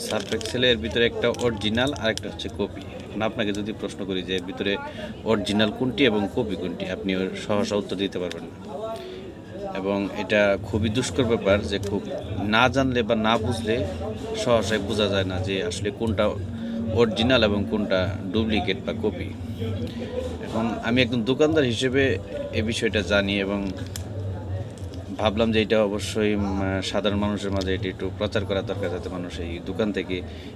Surf এক্সেলের ভিতরে একটা original আর একটা হচ্ছে কপি। এখন আপনাকে যদি প্রশ্ন করি যে ভিতরে অরিজিনাল কোনটি এবং কপি কোনটি, আপনি ওর সহসা উত্তর দিতে পারবেন না। এবং এটা খুবই দুষ্কর ব্যাপার যে খুব না জানলে বা না বুঝলে সহসাই বোঝা যায় না যে আসলে কোনটা অরিজিনাল এবং কোনটা ডুপ্লিকেট বা কপি। এখন আমি একজন দোকানদার হিসেবে এই বিষয়টা জানি এবং ভাবলাম যে এটা অবশ্যই সাধারণ মানুষের মাঝে এটি একটু প্রচার করা দরকার, যাতে মানুষ এই দোকান থেকে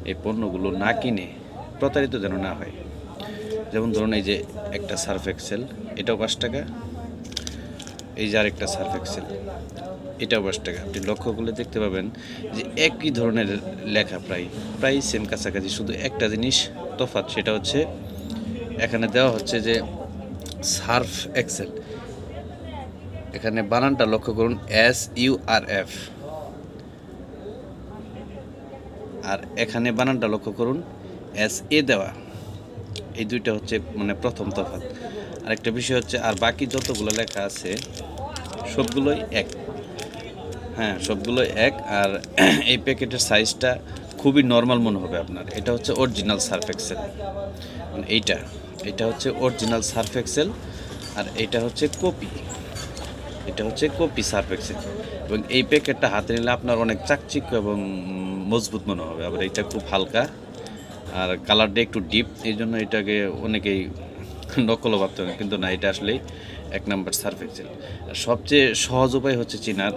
এই পণ্যগুলো না কিনে প্রতারিত যেন না হয়। যেমন ধরুন এই যে একটা সার্ফ এক্সেল, এটাও 5 টাকা। এই যে আরেকটা সার্ফ এক্সেল, এটাও 5 টাকা। আপনি লক্ষ্য করলে দেখতে পাবেন যে একই ধরনের লেখা, প্রায় প্রায় সেম কাছাকাছি, শুধু একটা জিনিস তফাৎ, সেটা হচ্ছে এখানে দেওয়া হচ্ছে যে সার্ফ এক্সেল, এখানে বানানটা লক্ষ্য করুন SURF, আর এখানে বানানটা লক্ষ্য করুন SA দেওয়া। এই দুইটা হচ্ছে মানে প্রথম তফাৎ। আরেকটা বিষয় হচ্ছে, আর বাকি যতগুলো লেখা আছে সবগুলোই এক। হ্যাঁ, সবগুলোই এক। আর এই প্যাকেটের সাইজটা খুবই নর্মাল মনে হবে আপনার। এটা হচ্ছে অরিজিনাল সার্ফ এক্সেল, মানে এটা হচ্ছে অরিজিনাল সার্ফ এক্সেল, আর এটা হচ্ছে কপি, এটা হচ্ছে কপি সার্ফ এক্সেল। এবং এই প্যাকেটটা হাতে নিলে আপনার অনেক চাকচিক্য এবং মজবুত মনে হবে। আবার এটা খুব হালকা আর কালারটা একটু ডিপ, এই জন্য এটাকে অনেকেই নকলও ভাবতে হবে, কিন্তু না, এটা আসলেই 1 নাম্বার সার্ফ এক্সেল। আর সবচেয়ে সহজ উপায় হচ্ছে চেনার,